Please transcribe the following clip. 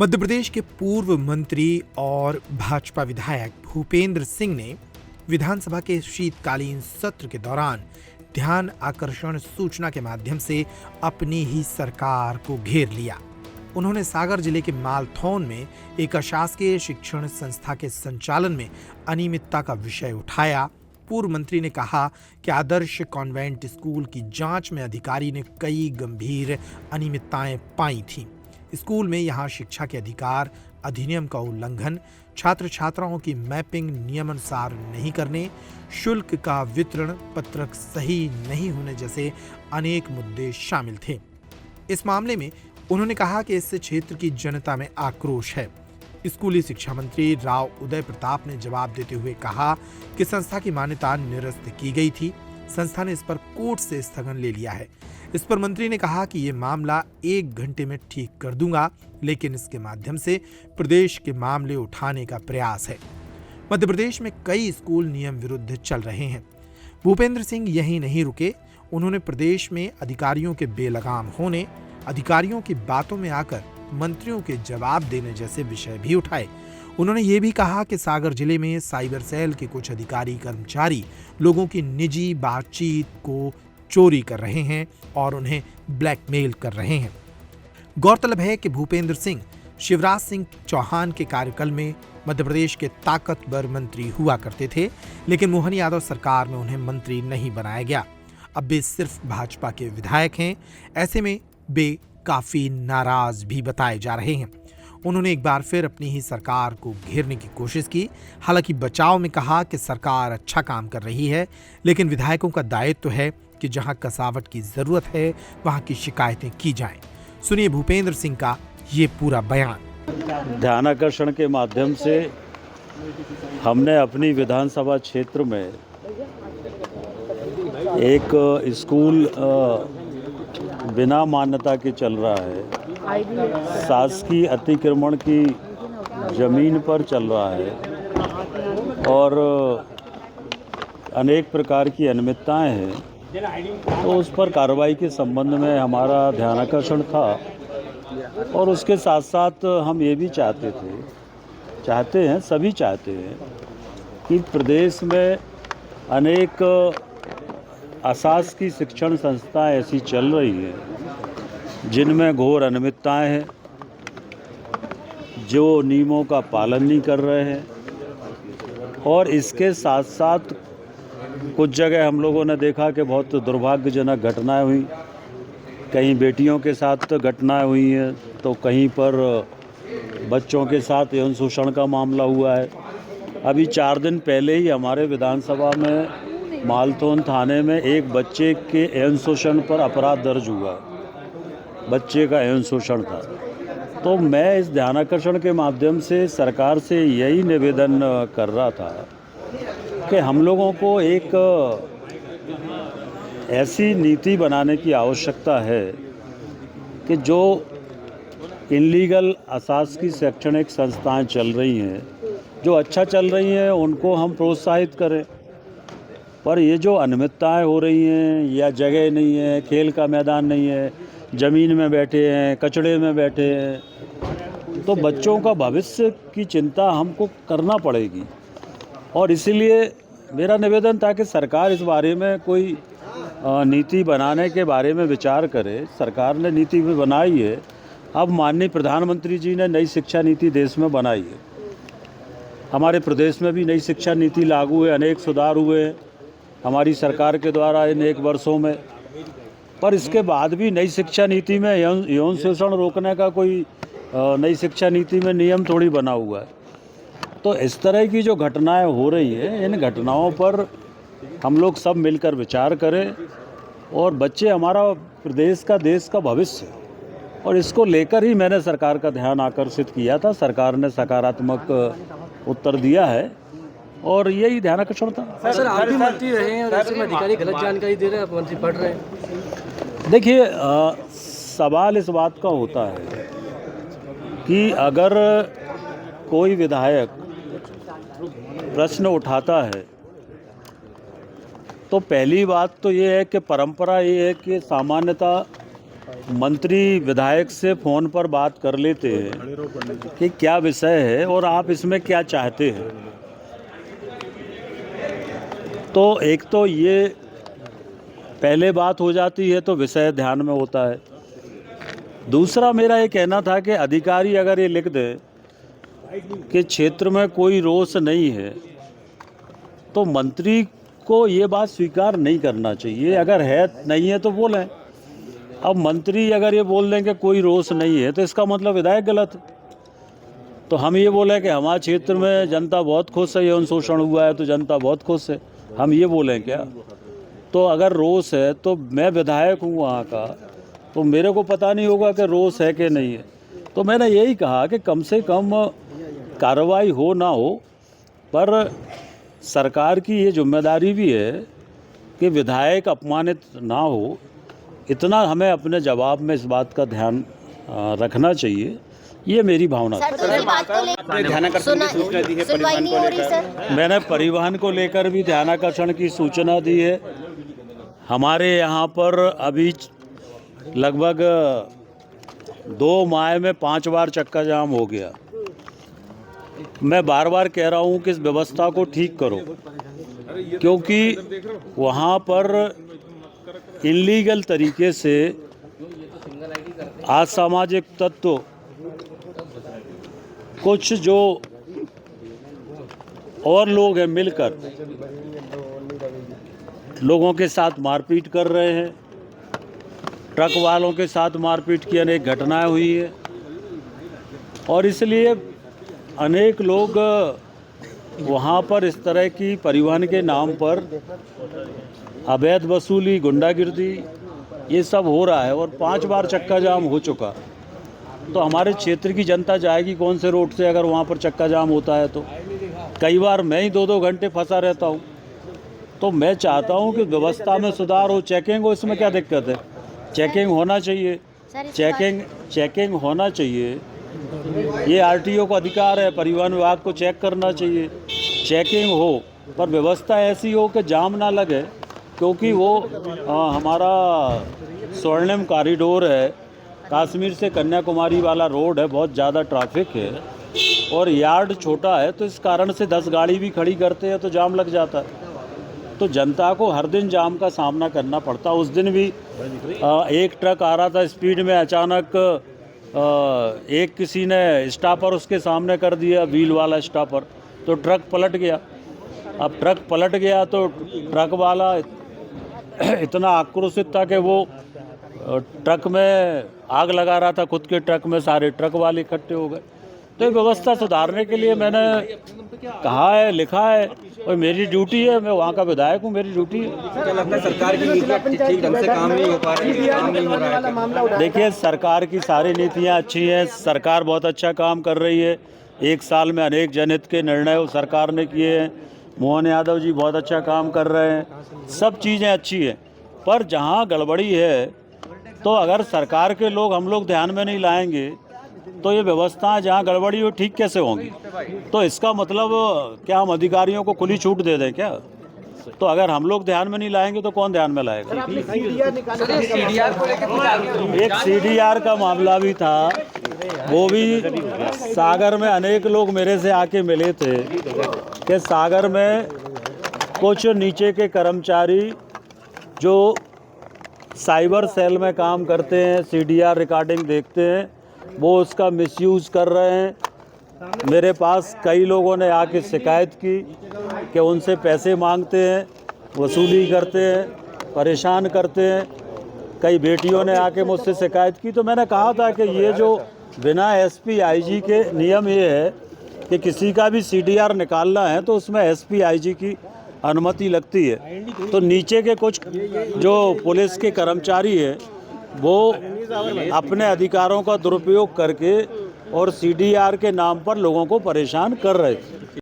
मध्य प्रदेश के पूर्व मंत्री और भाजपा विधायक भूपेंद्र सिंह ने विधानसभा के शीतकालीन सत्र के दौरान ध्यान आकर्षण सूचना के माध्यम से अपनी ही सरकार को घेर लिया। उन्होंने सागर जिले के मालथौन में एक अशासकीय शिक्षण संस्था के संचालन में अनियमितता का विषय उठाया। पूर्व मंत्री ने कहा कि आदर्श कॉन्वेंट स्कूल की जांच में अधिकारी ने कई गंभीर अनियमितताएं पाई थीं। स्कूल में यहां शिक्षा के अधिकार अधिनियम का उल्लंघन, छात्र छात्राओं की मैपिंग नियमानुसार नहीं करने, शुल्क का वितरण पत्रक सही नहीं होने जैसे अनेक मुद्दे शामिल थे। इस मामले में उन्होंने कहा कि इससे क्षेत्र की जनता में आक्रोश है। स्कूली शिक्षा मंत्री राव उदय प्रताप ने जवाब देते हुए कहा कि संस्था की मान्यता निरस्त की गई थी। संस्था ने इस पर कोर्ट से स्थगन ले लिया है। इस पर मंत्री ने कहा कि ये मामला 1 घंटे में ठीक कर दूंगा, लेकिन इसके माध्यम से प्रदेश के मामले उठाने का प्रयास है। मध्य प्रदेश में कई स्कूल नियम विरुद्ध चल रहे हैं। भूपेंद्र सिंह यहीं नहीं रुके। उन्होंने प्रदेश में अधिकारियों के बेलगाम होने, अधिकारियों की बातों में आकर मंत्रियों के जवाब देने जैसे विषय भी उठाए। उन्होंने ये भी कहा कि सागर जिले में साइबर सेल के कुछ अधिकारी कर्मचारी लोगों की निजी बातचीत को चोरी कर रहे हैं और उन्हें ब्लैकमेल कर रहे हैं। गौरतलब है कि भूपेंद्र सिंह शिवराज सिंह चौहान के कार्यकाल में मध्य प्रदेश के ताकतवर मंत्री हुआ करते थे, लेकिन मोहन यादव सरकार में उन्हें मंत्री नहीं बनाया गया। अब वे सिर्फ भाजपा के विधायक हैं। ऐसे में वे काफी नाराज भी बताए जा रहे हैं। उन्होंने एक बार फिर अपनी ही सरकार को घेरने की कोशिश की। हालांकि बचाव में कहा कि सरकार अच्छा काम कर रही है, लेकिन विधायकों का दायित्व है कि जहां कसावट की जरूरत है वहां की शिकायतें की जाएं। सुनिए भूपेंद्र सिंह का ये पूरा बयान। ध्यानाकर्षण के माध्यम से हमने अपनी विधानसभा क्षेत्र में एक स्कूल बिना मान्यता के चल रहा है, शासकीय अतिक्रमण की जमीन पर चल रहा है और अनेक प्रकार की अनियमितताएं हैं, तो उस पर कार्रवाई के संबंध में हमारा ध्यानाकर्षण था। और उसके साथ साथ हम ये भी चाहते हैं सभी चाहते हैं कि प्रदेश में अनेक अशासकीय शिक्षण संस्थाएं ऐसी चल रही हैं जिनमें घोर अनियमितताएं हैं, जो नियमों का पालन नहीं कर रहे हैं। और इसके साथ साथ कुछ जगह हम लोगों ने देखा कि बहुत दुर्भाग्यजनक घटनाएं हुई। कहीं बेटियों के साथ घटनाएं हुई हैं, तो कहीं पर बच्चों के साथ यौन शोषण का मामला हुआ है। अभी 4 दिन पहले ही हमारे विधानसभा में मालथौन थाने में एक बच्चे के यौन शोषण पर अपराध दर्ज हुआ। बच्चे का यौन शोषण था। तो मैं इस ध्यानाकर्षण के माध्यम से सरकार से यही निवेदन कर रहा था कि हम लोगों को एक ऐसी नीति बनाने की आवश्यकता है कि जो इनलीगल अशासकीय शैक्षणिक संस्थाएं चल रही हैं, जो अच्छा चल रही हैं, उनको हम प्रोत्साहित करें। पर ये जो अनियमितताएं हो रही हैं, या जगह नहीं है, खेल का मैदान नहीं है, ज़मीन में बैठे हैं, कचड़े में बैठे हैं, तो बच्चों का भविष्य की चिंता हमको करना पड़ेगी। और इसीलिए मेरा निवेदन था कि सरकार इस बारे में कोई नीति बनाने के बारे में विचार करे। सरकार ने नीति भी बनाई है। अब माननीय प्रधानमंत्री जी ने नई शिक्षा नीति देश में बनाई है। हमारे प्रदेश में भी नई शिक्षा नीति लागू है, अनेक सुधार हुए हैं हमारी सरकार के द्वारा इन 1 वर्षों में। पर इसके बाद भी नई शिक्षा नीति में यौन शोषण रोकने का कोई नई शिक्षा नीति में नियम थोड़ी बना हुआ है। तो इस तरह की जो घटनाएं हो रही हैं, इन घटनाओं पर हम लोग सब मिलकर विचार करें। और बच्चे हमारा प्रदेश का, देश का भविष्य, और इसको लेकर ही मैंने सरकार का ध्यान आकर्षित किया था। सरकार ने सकारात्मक उत्तर दिया है और यही ध्यानाकर्षण था। सर, आप भी मंत्री रहे हैं और ऐसे में अधिकारी गलत जानकारी दे रहे हैं, आप मंत्री पढ़ रहे हैं। देखिए, सवाल इस बात का होता है कि अगर कोई विधायक प्रश्न उठाता है तो पहली बात तो ये है कि परंपरा ये है कि सामान्यतः मंत्री विधायक से फ़ोन पर बात कर लेते हैं कि क्या विषय है और आप इसमें क्या चाहते हैं, तो एक तो ये पहले बात हो जाती है तो विषय ध्यान में होता है। दूसरा मेरा ये कहना था कि अधिकारी अगर ये लिख दे कि क्षेत्र में कोई रोष नहीं है तो मंत्री को ये बात स्वीकार नहीं करना चाहिए। अगर है नहीं है तो बोलें। अब मंत्री अगर ये बोल दें कि कोई रोष नहीं है तो इसका मतलब विधायक गलत है। तो हम ये बोलें कि हमारे क्षेत्र में जनता बहुत खुश है, यौन शोषण हुआ है तो जनता बहुत खुश है, हम ये बोलें क्या? तो अगर रोष है तो मैं विधायक हूँ वहाँ का, तो मेरे को पता नहीं होगा कि रोष है कि नहीं है। तो मैंने यही कहा कि कम से कम कार्रवाई हो ना हो, पर सरकार की ये जिम्मेदारी भी है कि विधायक अपमानित ना हो, इतना हमें अपने जवाब में इस बात का ध्यान रखना चाहिए। ये मेरी भावना है। मैंने परिवहन को लेकर भी ध्यानाकर्षण की सूचना दी है। हमारे यहाँ पर अभी लगभग 2 माह में 5 बार चक्का जाम हो गया। मैं बार बार कह रहा हूँ कि इस व्यवस्था को ठीक करो, क्योंकि वहाँ पर इल्लीगल तरीके से असामाजिक तत्व कुछ जो और लोग हैं मिलकर लोगों के साथ मारपीट कर रहे हैं। ट्रक वालों के साथ मारपीट की अनेक घटनाएं हुई है और इसलिए अनेक लोग वहाँ पर इस तरह की परिवहन के नाम पर अवैध वसूली, गुंडागिर्दी, ये सब हो रहा है और 5 बार चक्का जाम हो चुका। तो हमारे क्षेत्र की जनता जाएगी कौन से रोड से अगर वहाँ पर चक्का जाम होता है? तो कई बार मैं ही 2-2 घंटे फंसा रहता हूँ। तो मैं चाहता हूँ कि व्यवस्था में सुधार हो, चेकिंग हो। इसमें क्या दिक्कत है? चेकिंग होना चाहिए, चेकिंग होना चाहिए। ये आरटीओ को अधिकार है, परिवहन विभाग को चेक करना चाहिए, चेकिंग हो, पर व्यवस्था ऐसी हो कि जाम ना लगे, क्योंकि वो हमारा स्वर्णिम कॉरिडोर है, कश्मीर से कन्याकुमारी वाला रोड है, बहुत ज़्यादा ट्रैफिक है और यार्ड छोटा है, तो इस कारण से 10 गाड़ी भी खड़ी करते हैं तो जाम लग जाता है। तो जनता को हर दिन जाम का सामना करना पड़ता। उस दिन भी एक ट्रक आ रहा था स्पीड में, अचानक एक किसी ने स्टॉपर उसके सामने कर दिया, व्हील वाला स्टॉपर, तो ट्रक पलट गया। अब ट्रक पलट गया तो ट्रक वाला इतना आक्रोशित था कि वो ट्रक में आग लगा रहा था, खुद के ट्रक में सारे ट्रक वाले इकट्ठे हो गए। तो ये व्यवस्था सुधारने के लिए मैंने कहा है, लिखा है और मेरी ड्यूटी है। मैं वहाँ का विधायक हूँ, मेरी ड्यूटी है। क्या लगता है सरकार की नीतियाँ ठीक ढंग से काम नहीं हो पा रही है, काम नहीं हो रहा है? देखिए, सरकार की सारी नीतियाँ अच्छी हैं, सरकार बहुत अच्छा काम कर रही है। 1 साल में अनेक जनहित के निर्णय सरकार ने किए हैं। मोहन यादव जी बहुत अच्छा काम कर रहे हैं, सब चीज़ें अच्छी हैं। पर जहाँ गड़बड़ी है तो अगर सरकार के लोग, हम लोग ध्यान में नहीं लाएंगे तो ये व्यवस्थाएं जहाँ गड़बड़ी हो ठीक कैसे होंगी? तो इसका मतलब क्या हम अधिकारियों को खुली छूट दे दें क्या? तो अगर हम लोग ध्यान में नहीं लाएंगे तो कौन ध्यान में लाएगा? एक CDR का मामला भी था, वो भी सागर में अनेक लोग मेरे से आके मिले थे कि सागर में कुछ नीचे के कर्मचारी जो साइबर सेल में काम करते हैं, CDR रिकॉर्डिंग देखते हैं, वो उसका मिसयूज़ कर रहे हैं। मेरे पास कई लोगों ने आके शिकायत की कि उनसे पैसे मांगते हैं, वसूली करते हैं, परेशान करते हैं। कई बेटियों ने आके मुझसे शिकायत की। तो मैंने कहा था कि ये जो बिना SP IG के नियम ये है कि किसी का भी CDR निकालना है तो उसमें SP IG की अनुमति लगती है। तो नीचे के कुछ जो पुलिस के कर्मचारी हैं वो अपने अधिकारों का दुरुपयोग करके और CDR के नाम पर लोगों को परेशान कर रहे थे।